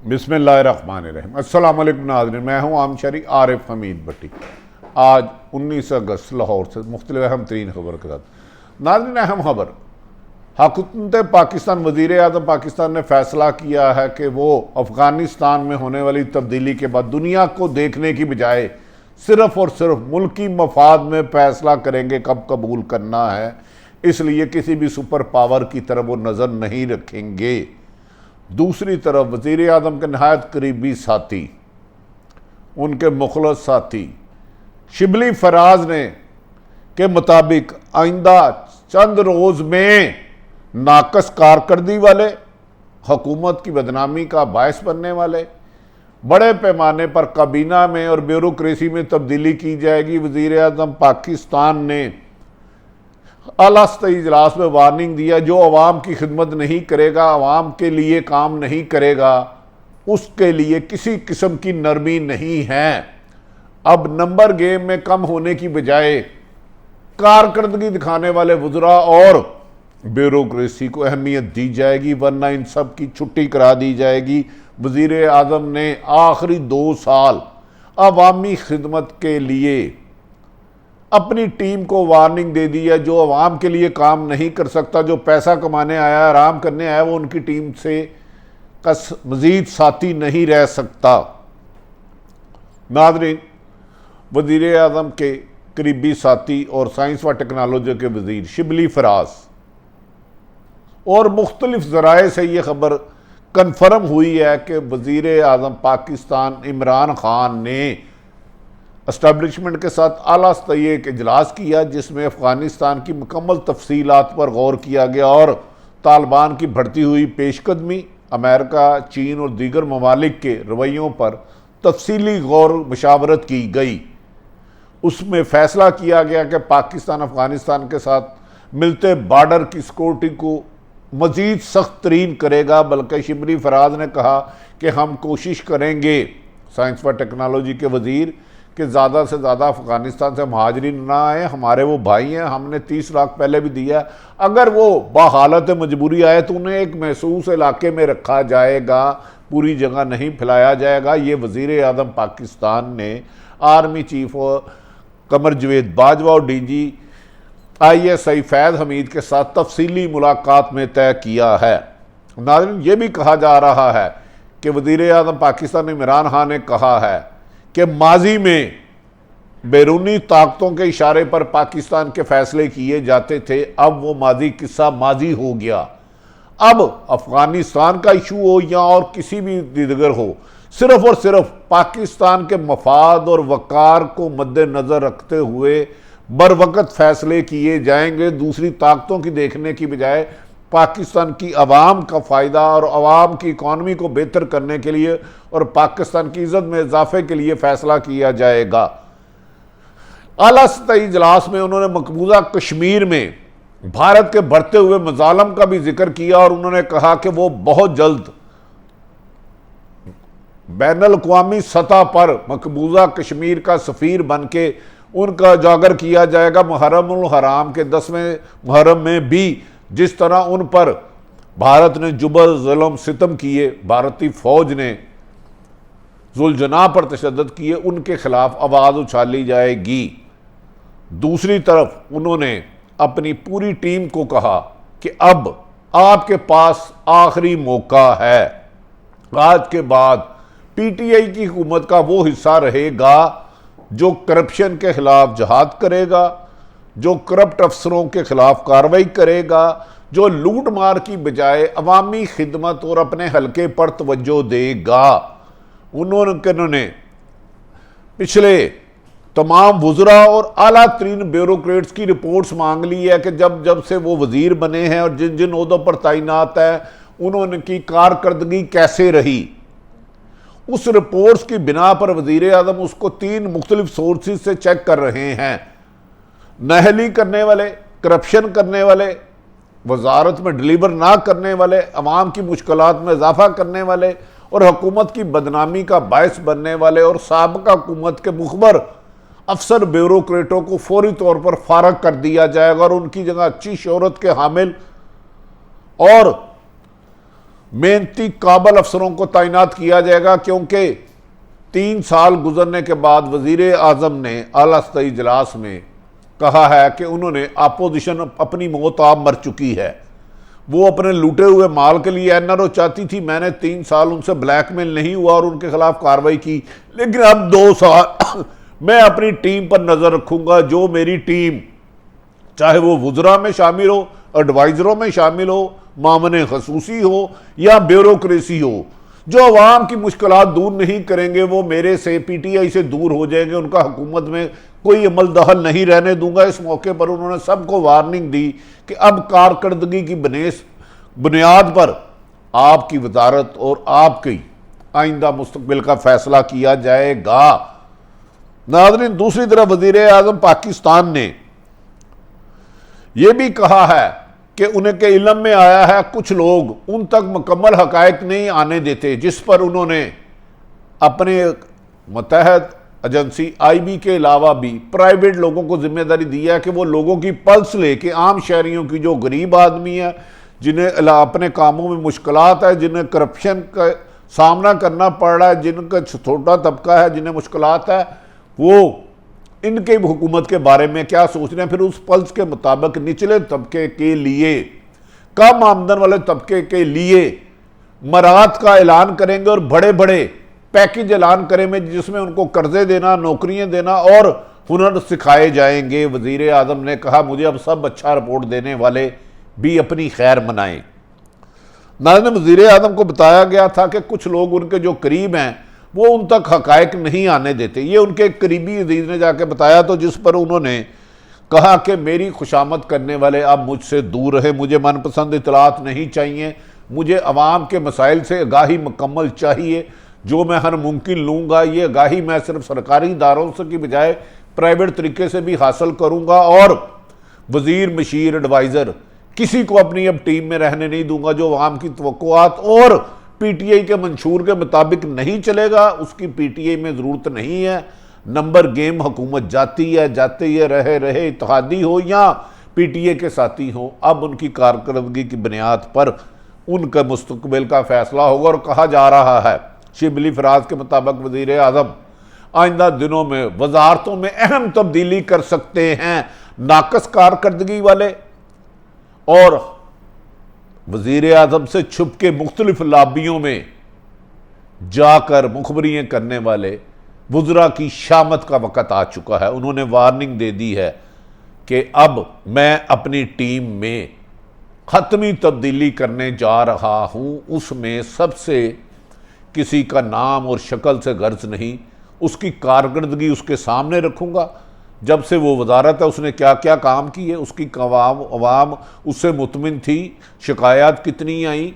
बिस्मिल्लाहिर्रहमानिर्रहीम। अस्सलाम वालेकुम नाज़रीन, मैं हूँ आम शरी आरिफ हमीद भट्टी। आज 19 अगस्त लाहौर से मुख्तलिफ अहम तरीन खबर के साथ। नाज़रीन, अहम खबर, हुकूमत पाकिस्तान, वज़ीर आज़म पाकिस्तान ने फैसला किया है कि वो अफ़गानिस्तान में होने वाली तब्दीली के बाद दुनिया को देखने की बजाय सिर्फ़ और सिर्फ मुल्की मफाद में फैसला करेंगे कब कबूल करना है। इसलिए किसी भी सुपर पावर की तरफ वो नज़र नहीं रखेंगे। दूसरी तरफ वज़ीर आज़म के नहायत करीबी साथी, उनके मुखलस साथी शिबली फराज ने के मुताबिक आइंदा चंद रोज़ में नाकस कारकर्दगी वाले, हुकूमत की बदनामी का बायस बनने वाले, बड़े पैमाने पर काबीना में और ब्यूरोक्रेसी में तब्दीली की जाएगी। वज़ीर आज़म पाकिस्तान ने आला सतही इजलास में वार्निंग दिया, जो अवाम की खिदमत नहीं करेगा, अवाम के लिए काम नहीं करेगा, उसके लिए किसी किस्म की नरमी नहीं है। अब नंबर गेम में कम होने की बजाय कारकर्दगी दिखाने वाले वज़रा और ब्यूरोक्रेसी को अहमियत दी जाएगी, वरना इन सब की छुट्टी करा दी जाएगी। वज़ीर आज़म ने आखिरी 2 साल अवामी खिदमत के लिए अपनी टीम को वार्निंग दे दी है। जो अवाम के लिए काम नहीं कर सकता, जो पैसा कमाने आया, आराम करने आया, वो उनकी टीम से मज़ीद साथी नहीं रह सकता। नाज़रीन, वज़ीर आज़म के करीबी साथी और साइंस व टेक्नोलॉजी के वज़ीर शिबली फराज और मुख्तलिफ ज़राए से ये खबर कन्फर्म हुई है कि वज़ीर आज़म पाकिस्तान इमरान खान ने एस्टैब्लिशमेंट के साथ आला सतही एक इजलास किया, जिसमें अफ़गानिस्तान की मुकम्मल तफसीलात पर गौर किया गया और तालिबान की बढ़ती हुई पेशकदमी, अमेरिका, चीन और दीगर ममालिक के रवैयों पर तफसीली गौर मशावरत की गई। उसमें फ़ैसला किया गया कि पाकिस्तान अफ़गानिस्तान के साथ मिलते बार्डर की सिक्योरिटी को मज़ीद सख्त तरीन करेगा। बल्कि शिबली फराज ने कहा कि हम कोशिश करेंगे, साइंस व टेक्नोलॉजी के वज़ीर, कि ज़्यादा से ज़्यादा अफ़गानिस्तान से महाजरीन ना आए। हमारे वो भाई हैं, हमने 30 लाख पहले भी दिया। अगर वो बाहालत मजबूरी आए तो उन्हें एक महसूस इलाके में रखा जाएगा, पूरी जगह नहीं फैलाया जाएगा। ये वज़ीर आज़म पाकिस्तान ने आर्मी चीफ कमर जवेद बाजवा और DG ISI फैज़ हमीद के साथ तफसीली मुलाकात में तय किया है। नाज़रीन, ये भी कहा जा रहा है कि वज़ीर आज़म पाकिस्तान इमरान खान ने कहा है कि माजी में बैरूनी ताकतों के इशारे पर पाकिस्तान के फैसले किए जाते थे, अब वो माजी किस्सा माजी हो गया। अब अफ़गानिस्तान का इशू हो या और किसी भी दीगर हो, सिर्फ और सिर्फ पाकिस्तान के मफाद और वक़ार को मद्देनज़र रखते हुए बर वक़्त फैसले किए जाएंगे। दूसरी ताकतों की देखने की बजाय पाकिस्तान की अवाम का फ़ायदा और अवाम की इकॉनमी को बेहतर करने के लिए और पाकिस्तान की इज़्ज़त में इजाफे के लिए फ़ैसला किया जाएगा। आला सतही इजलास में उन्होंने मकबूजा कश्मीर में भारत के बढ़ते हुए मज़ालम का भी जिक्र किया और उन्होंने कहा कि वो बहुत जल्द बैनुल अक़वामी सतह पर मकबूजा कश्मीर का सफ़ीर बन के उनका उजागर किया जाएगा। मुहर्रमुल हराम के 10वें मुहर्रम में भी जिस तरह उन पर भारत ने जुबर जुल्म सितम किए, भारतीय फ़ौज ने जुल्जना पर तशद्दुद किए, उनके खिलाफ आवाज़ उछाली जाएगी। दूसरी तरफ उन्होंने अपनी पूरी टीम को कहा कि अब आपके पास आखिरी मौका है। आज के बाद PTI की हुकूमत का वो हिस्सा रहेगा जो करप्शन के खिलाफ जहाद करेगा, जो करप्ट अफसरों के खिलाफ कार्रवाई करेगा, जो लूट मार की बजाय अवामी खिदमत और अपने हल्के पर तवज्जो देगा। उन्होंने पिछले तमाम वज़रा और आला तरीन ब्यूरोक्रेट्स की रिपोर्ट्स मांग ली है कि जब जब से वो वज़ीर बने हैं और जिन जिन ओहदों पर तैनात है, उन्होंने कारकर्दगी कैसे रही। उस रिपोर्ट्स की बिना पर वज़ीर आज़म उसको 3 मुख्तलिफ सोर्सेज से चेक कर रहे हैं। नाअहली करने वाले, करप्शन करने वाले, वजारत में डिलीवर ना करने वाले, अवाम की मुश्किलात में इजाफा करने वाले और हुकूमत की बदनामी का बायस बनने वाले और साबिक़ा हुकूमत के मुखबर अफसर ब्यूरोक्रेटों को फौरी तौर पर फारग कर दिया जाएगा और उनकी जगह अच्छी शोहरत के हामिल और मेहनती काबल अफसरों को तैनात किया जाएगा, क्योंकि 3 साल गुजरने के बाद वजीर आजम ने आला सतही इजलास में कहा है कि उन्होंने अपोजिशन अपनी मौत आप मर चुकी है, वो अपने लूटे हुए माल के लिए एनआरओ चाहती थी। मैंने 3 साल उनसे ब्लैकमेल नहीं हुआ और उनके खिलाफ कार्रवाई की, लेकिन अब 2 साल मैं अपनी टीम पर नजर रखूंगा। जो मेरी टीम, चाहे वो वुजरा में शामिल हो, एडवाइजरों में शामिल हो, मामने खसूसी हो या ब्यूरोक्रेसी हो, जो अवाम की मुश्किलात दूर नहीं करेंगे वो मेरे से, पीटीआई से दूर हो जाएंगे। उनका हुकूमत में कोई अमल दखल नहीं रहने दूंगा। इस मौके पर उन्होंने सबको वार्निंग दी कि अब कारकर्दगी की बुनियाद पर आपकी वजारत और आपकी आइंदा मुस्तकबिल का फैसला किया जाएगा। नाज़रीन, दूसरी तरफ वज़ीर आज़म पाकिस्तान ने यह भी कहा है कि उनके इल्म में आया है कुछ लोग उन तक मुकम्मल हकायक नहीं आने देते, जिस पर उन्होंने अपने मुतहद एजेंसी आईबी के अलावा भी प्राइवेट लोगों को जिम्मेदारी दी है कि वो लोगों की पल्स लेके आम शहरियों की, जो गरीब आदमी है, जिन्हें अपने कामों में मुश्किलात है, जिन्हें करप्शन का सामना करना पड़ रहा है, जिनका छोटा तबका है जिन्हें मुश्किलात है, वो इनके हुकूमत के बारे में क्या सोच रहे हैं, फिर उस पल्स के मुताबिक निचले तबके के लिए, कम आमदन वाले तबके के लिए मराहत का ऐलान करेंगे और बड़े बड़े पैकेज ऐलान करेंगे, जिसमें उनको कर्जे देना, नौकरियां देना और हुनर सिखाए जाएंगे। वजीर आजम ने कहा, मुझे अब सब अच्छा रिपोर्ट देने वाले भी अपनी खैर मनाएं। नाज़रीन, वजीर आजम को बताया गया था कि कुछ लोग उनके जो करीब हैं वो उन तक हकायक नहीं आने देते। ये उनके करीबी अजीज ने जाके बताया, तो जिस पर उन्होंने कहा कि मेरी खुशामद करने वाले अब मुझसे दूर रहे, मुझे मनपसंद इतलात नहीं चाहिए, मुझे अवाम के मसाइल से आगाही मुकम्मल चाहिए, जो मैं हर मुमकिन लूँगा। ये आगाही मैं सिर्फ सरकारी इदारों से की बजाय प्राइवेट तरीके से भी हासिल करूँगा, और वज़ीर, मशीर, एडवाइज़र किसी को अपनी अब टीम में रहने नहीं दूंगा जो अवाम की तवक्कुआत और पीटीआई के मंशूर के मुताबिक नहीं चलेगा। उसकी पीटीआई में ज़रूरत नहीं है। नंबर गेम हुकूमत जाती है, जाते ही रहे इत्तेहादी हो या पीटीआई के साथी हो, अब उनकी कारकर्दगी की बुनियाद पर उनका मुस्तकबिल का फैसला होगा। और कहा जा रहा है शिबली फराज के मुताबिक वज़ीर आज़म आइंदा दिनों में वजारतों में अहम तब्दीली कर सकते हैं नाकस कारकर्दगी वाले, और वज़ीर आज़म से छुप के मुख्तलिफ लाबियों में जाकर मुखबरियाँ करने वाले वुज़रा की शामत का वक़्त आ चुका है। उन्होंने वार्निंग दे दी है कि अब मैं अपनी टीम में हतमी तब्दीली करने जा रहा हूँ, उसमें सबसे किसी का नाम और शक्ल से गर्ज नहीं, उसकी कारकर्दगी उसके सामने रखूँगा। जब से वो वजारत है उसने क्या क्या काम किए, उसकी अवाम उससे मुतमिन थी, शिकायत कितनी आई,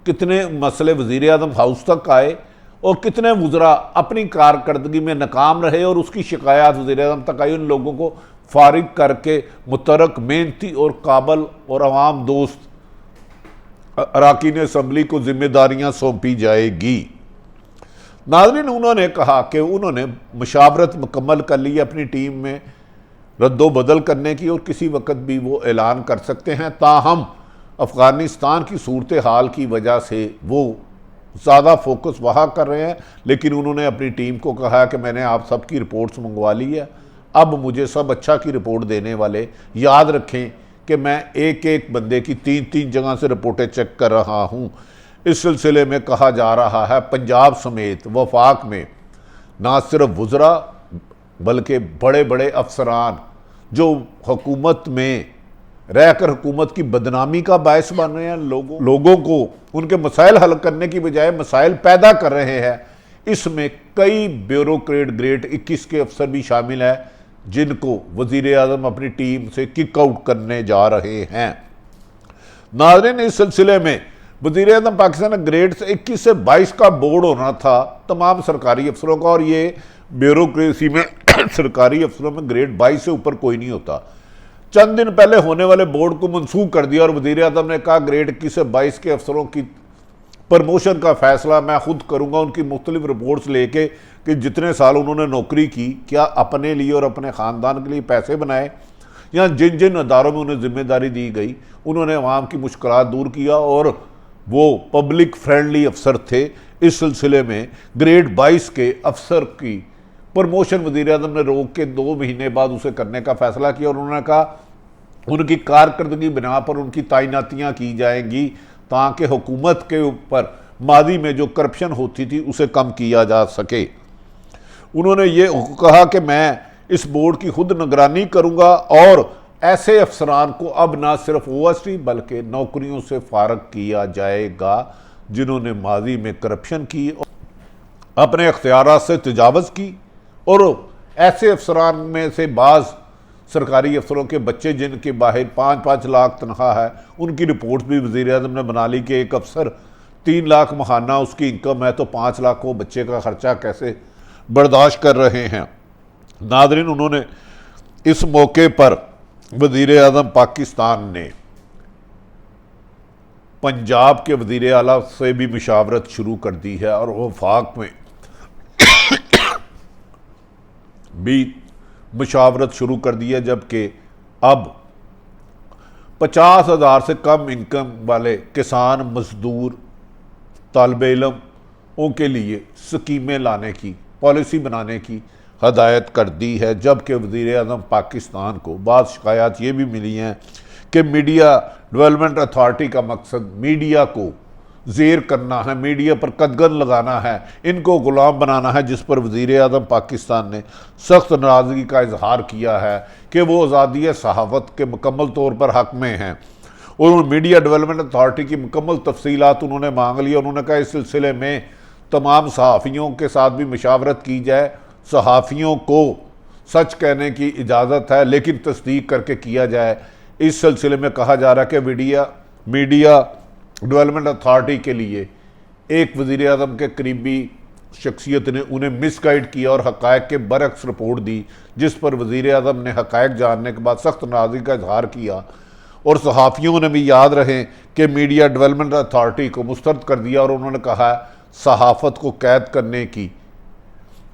कितने मसले वज़ीर आज़म हाउस तक आए और कितने वुज़रा अपनी कारकर्दगी में नाकाम रहे और उसकी शिकायत वज़ीर आज़म तक आई। उन लोगों को फारिग करके मुतरक, मेहनती और काबल और अवाम दोस्त अरकान असम्बली को जिम्मेदारियाँ सौंपी जाएगी। नाज़रीन, उन्होंने कहा कि उन्होंने मुशावरत मुकम्मल कर ली अपनी टीम में रद्दो बदल करने की, और किसी वक्त भी वो ऐलान कर सकते हैं। ताहम अफ़गानिस्तान की सूरत हाल की वजह से वो ज़्यादा फोकस वहाँ कर रहे हैं, लेकिन उन्होंने अपनी टीम को कहा कि मैंने आप सब की रिपोर्ट्स मंगवा ली है, अब मुझे सब अच्छा की रिपोर्ट देने वाले याद रखें कि मैं एक एक बंदे की 3-3 जगह से रिपोर्टें चेक कर रहा हूँ। इस सिलसिले में कहा जा रहा है पंजाब समेत वफाक में ना सिर्फ वुज़रा बल्कि बड़े बड़े अफसरान जो हुकूमत में रहकर हुकूमत की बदनामी का बायस बन रहे हैं, लोगों को उनके मसाइल हल करने की बजाय मसाइल पैदा कर रहे हैं। इसमें कई ब्यूरोक्रेट ग्रेड 21 के अफसर भी शामिल हैं, जिनको वज़ीर आज़म अपनी टीम से किक आउट करने जा रहे हैं। नाज़रीन, इस सिलसिले में वज़ीर आज़म पाकिस्तान ग्रेड 21 से 22 का बोर्ड होना था तमाम सरकारी अफसरों का, और ये ब्यूरोक्रेसी में सरकारी अफसरों में ग्रेड 22 से ऊपर कोई नहीं होता। चंद दिन पहले होने वाले बोर्ड को मनसूख कर दिया और वज़ीर आज़म ने कहा ग्रेड 21 से 22 के अफसरों की प्रमोशन का फैसला मैं खुद करूँगा, उनकी मुख्तलिफ रिपोर्ट्स लेके कि जितने साल उन्होंने नौकरी की, क्या अपने लिए और अपने ख़ानदान के लिए पैसे बनाए, या जिन जिन अदारों में उन्हें जिम्मेदारी दी गई उन्होंने अवाम की मुश्किलात दूर किया और वो पब्लिक फ्रेंडली अफसर थे। इस सिलसिले में ग्रेड 22 के अफसर की प्रमोशन वज़ीर आज़म ने रोक के 2 महीने बाद उसे करने का फैसला किया और उन्होंने कहा उनकी कारकर्दगी बिना पर उनकी तैनातियाँ की जाएंगी ताकि हुकूमत के ऊपर मादी में जो करप्शन होती थी उसे कम किया जा सके। उन्होंने ये कहा कि मैं इस बोर्ड की खुद निगरानी करूंगा और ऐसे अफसरान को अब ना सिर्फ ओएसडी बल्कि नौकरियों से फारग किया जाएगा जिन्होंने माजी में करप्शन की, अपने अख्तियारात से तजावज़ की और ऐसे अफसरान में से बाज़ सरकारी अफसरों के बच्चे जिनके बाहर 5-5 लाख तनख्वाह है, उनकी रिपोर्ट भी वज़ीर आज़म ने बना ली कि एक अफसर 3 लाख महाना उसकी इनकम है तो 5 लाख वो बच्चे का खर्चा कैसे बर्दाश्त कर रहे हैं। नादरीन, उन्होंने इस मौके पर वज़ीर आज़म पाकिस्तान ने पंजाब के वज़ीर आला से भी मुशावरत शुरू कर दी है और वफाक में भी मुशावरत शुरू कर दी है, जबकि अब 50,000 से कम इनकम वाले किसान, मजदूर, तालिब इल्मों के लिए स्कीमें लाने की पॉलिसी बनाने की हदायत कर दी है। जबकि वज़ीर आज़म पाकिस्तान को बाद शिकायत ये भी मिली हैं कि मीडिया डेवलपमेंट अथॉरिटी का मकसद मीडिया को ज़ेर करना है, मीडिया पर कदगन लगाना है, इनको गुलाम बनाना है, जिस पर वज़ीर आज़म पाकिस्तान ने सख्त नाराज़गी का इजहार किया है कि वो आज़ादी सहाफ़त के मुकम्मल तौर पर हक़ में हैं। और मीडिया डेवलपमेंट अथॉरिटी की मुकम्मल तफसीलात उन्होंने मांग ली। उन्होंने कहा इस सिलसिले में तमाम सहाफ़ियों के साथ भी मुशावरत की जाए। सहाफ़ियों को सच कहने की इजाज़त है लेकिन तस्दीक करके किया जाए। इस सिलसिले में कहा जा रहा है कि मीडिया डेवलपमेंट अथॉरिटी के लिए एक वज़ीर आज़म के करीबी शख्सियत ने उन्हें मिसगाइड किया और हक़ाइक़ के बरक्स रिपोर्ट दी, जिस पर वज़ीर आज़म ने हक़ाइक़ जानने के बाद सख्त नाराज़गी का इजहार किया। और सहाफ़ियों ने भी याद रहे कि मीडिया डेवलपमेंट अथॉरिटी को मुस्तरद कर दिया और उन्होंने कहा सहाफ़त को कैद करने की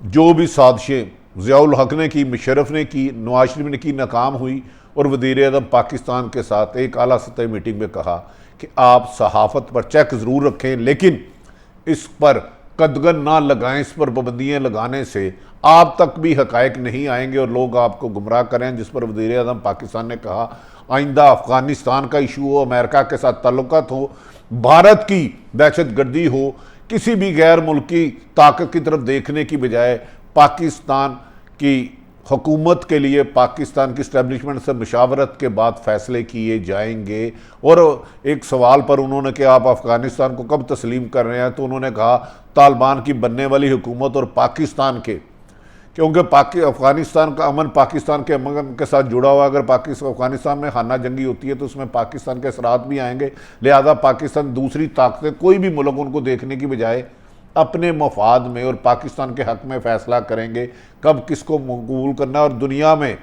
जो भी साजिशें ज़ियाउल हक़ ने की, मुशर्रफ ने की, नवाज शरीफ ने की, नाकाम हुई। और वज़ीर आज़म पाकिस्तान के साथ एक आला सतह मीटिंग में कहा कि आप सहाफ़त पर चेक ज़रूर रखें लेकिन इस पर कदगन ना लगाएं, इस पर पाबंदियाँ लगाने से आप तक भी हक़ाइक़ नहीं आएंगे और लोग आपको गुमराह करें। जिस पर वज़ीर आज़म पाकिस्तान ने कहा आइंदा अफ़गानिस्तान का इशू हो, अमेरिका के साथ ताल्लुकात हो, भारत की दहशत गर्दी हो, किसी भी गैर मुल्की ताकत की तरफ देखने की बजाय पाकिस्तान की हुकूमत के लिए पाकिस्तान की इस्टेब्लिशमेंट से मुशावरत के बाद फ़ैसले किए जाएंगे। और एक सवाल पर उन्होंने कि आप अफ़गानिस्तान को कब तस्लीम कर रहे हैं, तो उन्होंने कहा तालिबान की बनने वाली हुकूमत और पाकिस्तान के, क्योंकि अफ़गानिस्तान का अमन पाकिस्तान के अमन के साथ जुड़ा हुआ। अगर अफ़गानिस्तान में खाना जंगी होती है तो उसमें पाकिस्तान के असरात भी आएंगे। लिहाजा पाकिस्तान दूसरी ताकतें कोई भी मुल्क उनको देखने की बजाय अपने मफाद में और पाकिस्तान के हक़ में फ़ैसला करेंगे कब किसको कबूल करना है। और दुनिया में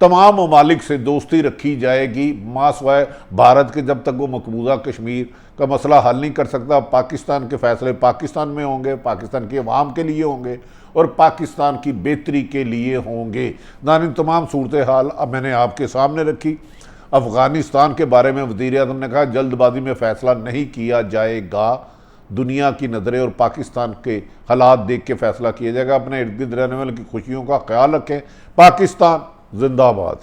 तमाम ममालिक से दोस्ती रखी जाएगी मासवाए भारत के, जब तक वो मकबूजा कश्मीर का मसला हल नहीं कर सकता। पाकिस्तान के फ़ैसले पाकिस्तान में होंगे, पाकिस्तान के अवाम के लिए होंगे और पाकिस्तान की बेहतरी के लिए होंगे। नाज़रीन, तमाम सूरत हाल अब मैंने आपके सामने रखी। अफ़गानिस्तान के बारे में वज़ीर आज़म ने कहा जल्दबाजी में फ़ैसला नहीं किया जाएगा, दुनिया की नज़रें और पाकिस्तान के हालात देख के फ़ैसला किया जाएगा। अपने इर्द गिर्द रहने वालों की खुशियों का ख्याल रखें। पाकिस्तान जिंदाबाद।